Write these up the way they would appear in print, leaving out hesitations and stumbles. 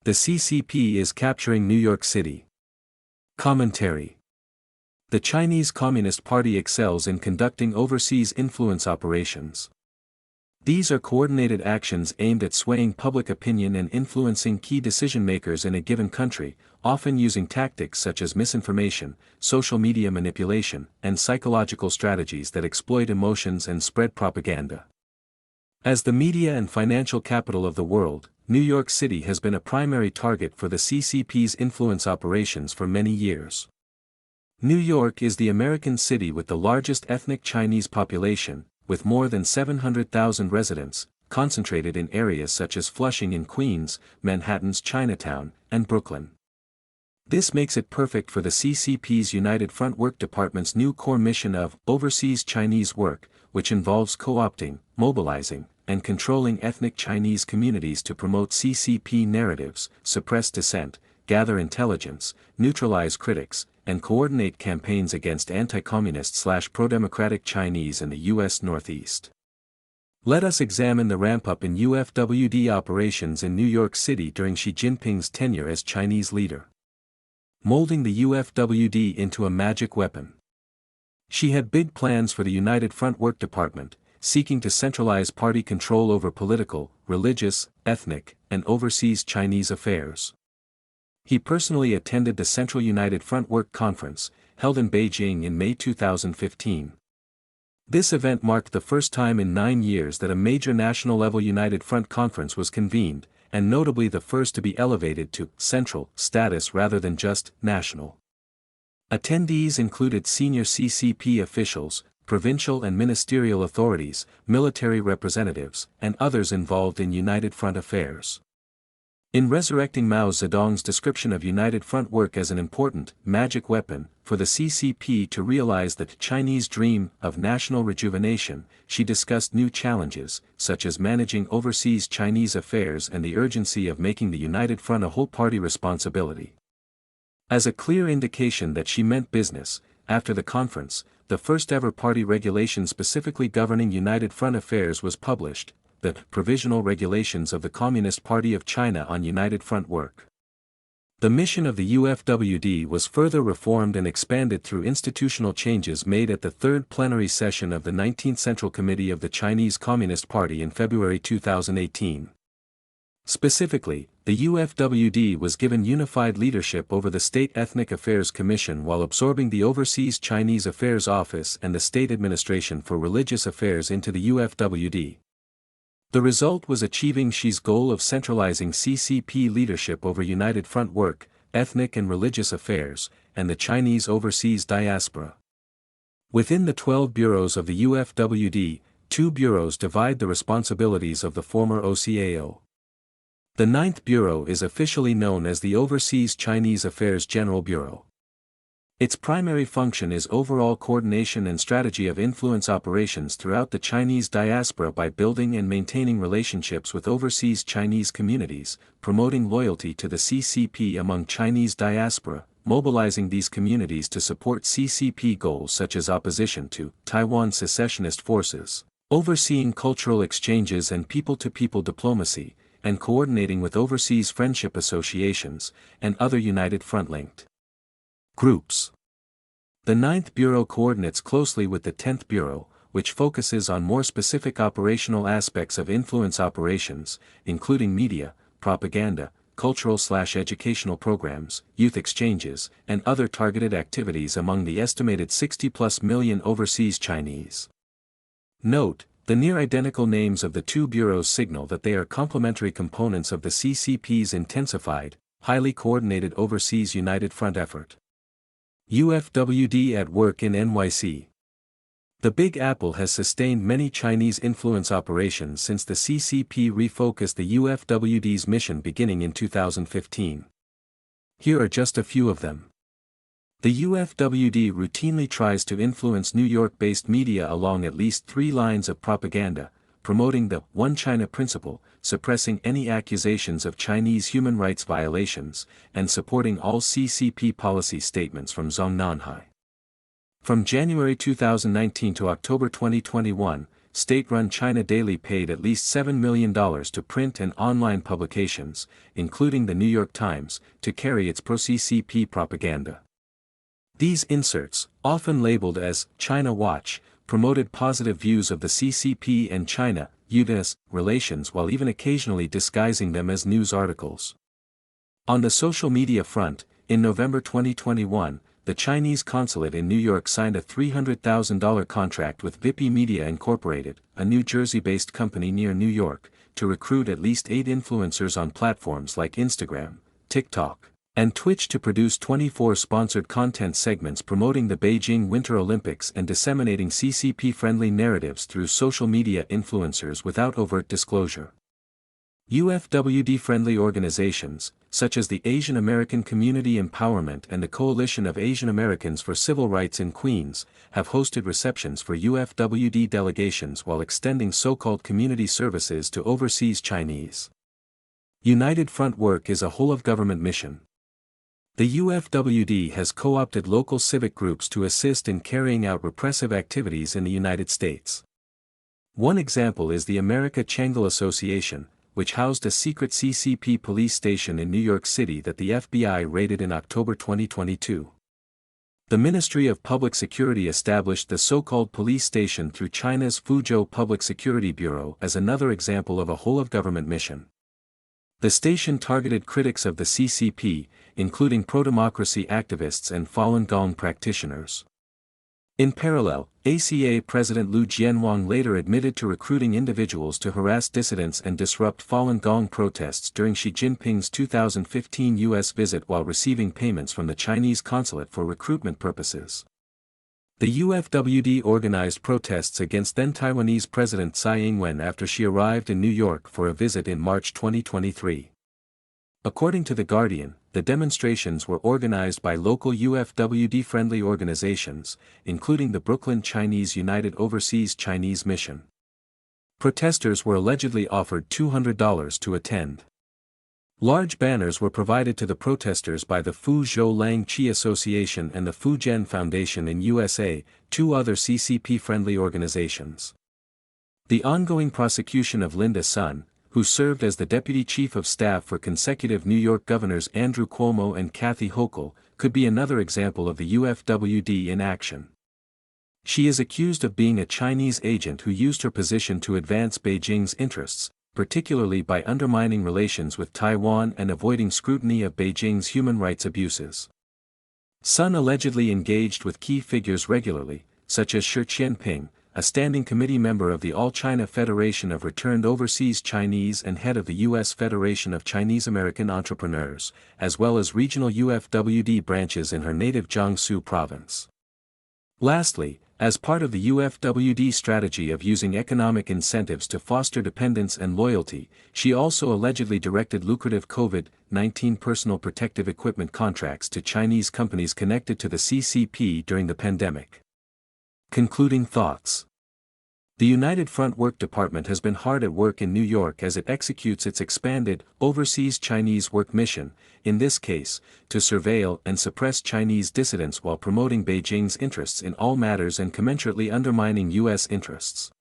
The CCP is capturing New York City. Commentary. The Chinese Communist Party excels in conducting overseas influence operations. These are coordinated actions aimed at swaying public opinion and influencing key decision-makers in a given country, often using tactics such as misinformation, social media manipulation, and psychological strategies that exploit emotions and spread propaganda. As the media and financial capital of the world, New York City has been a primary target for the CCP's influence operations for many years. New York is the American city with the largest ethnic Chinese population, with more than 700,000 residents, concentrated in areas such as Flushing in Queens, Manhattan's Chinatown, and Brooklyn. This makes it perfect for the CCP's United Front Work Department's new core mission of overseas Chinese work, which involves co-opting, mobilizing, and controlling ethnic Chinese communities to promote CCP narratives, suppress dissent, gather intelligence, neutralize critics, and coordinate campaigns against anti-communist/pro-democratic Chinese in the U.S. Northeast. Let us examine the ramp-up in UFWD operations in New York City during Xi Jinping's tenure as Chinese leader. Molding the UFWD into a magic weapon. Xi had big plans for the United Front Work Department, seeking to centralize party control over political, religious, ethnic, and overseas Chinese affairs. He personally attended the Central United Front Work Conference, held in Beijing in May 2015. This event marked the first time in 9 years that a major national-level United Front conference was convened, and notably the first to be elevated to central status rather than just national. Attendees included senior CCP officials, provincial and ministerial authorities, military representatives, and others involved in United Front affairs. In resurrecting Mao Zedong's description of United Front work as an important, magic weapon, for the CCP to realize the Chinese dream of national rejuvenation, she discussed new challenges, such as managing overseas Chinese affairs and the urgency of making the United Front a whole-party responsibility. As a clear indication that she meant business, after the conference, the first-ever party regulation specifically governing United Front affairs was published, the Provisional Regulations of the Communist Party of China on United Front Work. The mission of the UFWD was further reformed and expanded through institutional changes made at the third plenary session of the 19th Central Committee of the Chinese Communist Party in February 2018. Specifically, the UFWD was given unified leadership over the State Ethnic Affairs Commission while absorbing the Overseas Chinese Affairs Office and the State Administration for Religious Affairs into the UFWD. The result was achieving Xi's goal of centralizing CCP leadership over United Front work, ethnic and religious affairs, and the Chinese overseas diaspora. Within the 12 bureaus of the UFWD, 2 bureaus divide the responsibilities of the former OCAO. The 9th Bureau is officially known as the Overseas Chinese Affairs General Bureau. Its primary function is overall coordination and strategy of influence operations throughout the Chinese diaspora by building and maintaining relationships with overseas Chinese communities, promoting loyalty to the CCP among Chinese diaspora, mobilizing these communities to support CCP goals such as opposition to Taiwan secessionist forces, overseeing cultural exchanges and people-to-people diplomacy, and coordinating with overseas friendship associations, and other United Front-linked groups. The 9th Bureau coordinates closely with the 10th Bureau, which focuses on more specific operational aspects of influence operations, including media, propaganda, cultural/educational programs, youth exchanges, and other targeted activities among the estimated 60+ million overseas Chinese. Note, the near-identical names of the 2 bureaus signal that they are complementary components of the CCP's intensified, highly coordinated overseas United Front effort. UFWD at work in NYC. The Big Apple has sustained many Chinese influence operations since the CCP refocused the UFWD's mission beginning in 2015. Here are just a few of them. The UFWD routinely tries to influence New York-based media along at least 3 lines of propaganda, promoting the One China principle, suppressing any accusations of Chinese human rights violations, and supporting all CCP policy statements from Zhongnanhai. From January 2019 to October 2021, state-run China Daily paid at least $7 million to print and online publications, including the New York Times, to carry its pro-CCP propaganda. These inserts, often labeled as China Watch, promoted positive views of the CCP and China-US relations while even occasionally disguising them as news articles. On the social media front, in November 2021, the Chinese consulate in New York signed a $300,000 contract with Vipi Media Incorporated, a New Jersey-based company near New York, to recruit at least 8 influencers on platforms like Instagram, TikTok, and Twitch to produce 24 sponsored content segments promoting the Beijing Winter Olympics and disseminating CCP-friendly narratives through social media influencers without overt disclosure. UFWD-friendly organizations, such as the Asian American Community Empowerment and the Coalition of Asian Americans for Civil Rights in Queens, have hosted receptions for UFWD delegations while extending so-called community services to overseas Chinese. United Front work is a whole-of-government mission. The UFWD has co-opted local civic groups to assist in carrying out repressive activities in the United States. One example is the America Changal Association, which housed a secret CCP police station in New York City that the FBI raided in October 2022. The Ministry of Public Security established the so-called police station through China's Fuzhou Public Security Bureau as another example of a whole-of-government mission. The station targeted critics of the CCP, including pro-democracy activists and Falun Gong practitioners. In parallel, ACA President Liu Jianwang later admitted to recruiting individuals to harass dissidents and disrupt Falun Gong protests during Xi Jinping's 2015 U.S. visit while receiving payments from the Chinese consulate for recruitment purposes. The UFWD organized protests against then-Taiwanese President Tsai Ing-wen after she arrived in New York for a visit in March 2023. According to The Guardian, the demonstrations were organized by local UFWD-friendly organizations, including the Brooklyn Chinese United Overseas Chinese Mission. Protesters were allegedly offered $200 to attend. Large banners were provided to the protesters by the Fuzhou Lang Chi Association and the Fujian Foundation in USA, 2 other CCP-friendly organizations. The ongoing prosecution of Linda Sun, who served as the Deputy Chief of Staff for consecutive New York governors Andrew Cuomo and Kathy Hochul, could be another example of the UFWD in action. She is accused of being a Chinese agent who used her position to advance Beijing's interests, particularly by undermining relations with Taiwan and avoiding scrutiny of Beijing's human rights abuses. Sun allegedly engaged with key figures regularly, such as Shi Jinping, a standing committee member of the All-China Federation of Returned Overseas Chinese and head of the U.S. Federation of Chinese American Entrepreneurs, as well as regional UFWD branches in her native Jiangsu province. Lastly, as part of the UFWD strategy of using economic incentives to foster dependence and loyalty, she also allegedly directed lucrative COVID-19 personal protective equipment contracts to Chinese companies connected to the CCP during the pandemic. Concluding thoughts. The United Front Work Department has been hard at work in New York as it executes its expanded, overseas Chinese work mission, in this case, to surveil and suppress Chinese dissidents while promoting Beijing's interests in all matters and commensurately undermining U.S. interests.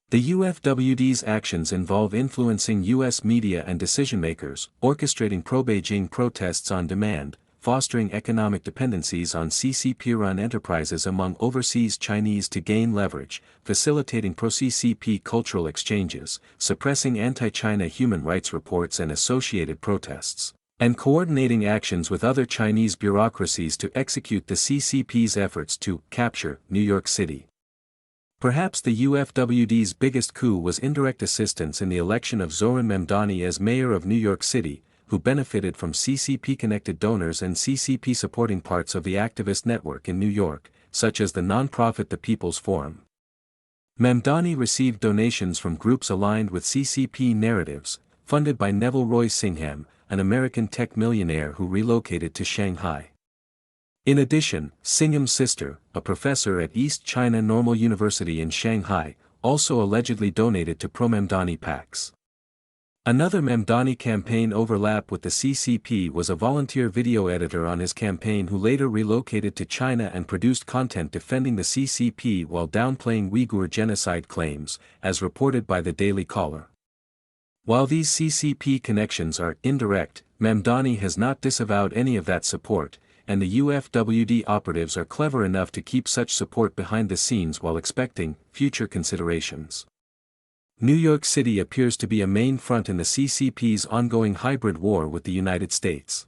The UFWD's actions involve influencing U.S. media and decision-makers, orchestrating pro-Beijing protests on demand, fostering economic dependencies on CCP-run enterprises among overseas Chinese to gain leverage, facilitating pro-CCP cultural exchanges, suppressing anti-China human rights reports and associated protests, and coordinating actions with other Chinese bureaucracies to execute the CCP's efforts to capture New York City. Perhaps the UFWD's biggest coup was indirect assistance in the election of Zoran Memdani as mayor of New York City, who benefited from CCP-connected donors and CCP-supporting parts of the activist network in New York, such as the nonprofit The People's Forum. Memdani received donations from groups aligned with CCP narratives, funded by Neville Roy Singham, an American tech millionaire who relocated to Shanghai. In addition, Singham's sister, a professor at East China Normal University in Shanghai, also allegedly donated to pro-Memdani PACs. Another Mamdani campaign overlap with the CCP was a volunteer video editor on his campaign who later relocated to China and produced content defending the CCP while downplaying Uyghur genocide claims, as reported by the Daily Caller. While these CCP connections are indirect, Mamdani has not disavowed any of that support, and the UFWD operatives are clever enough to keep such support behind the scenes while expecting future considerations. New York City appears to be a main front in the CCP's ongoing hybrid war with the United States.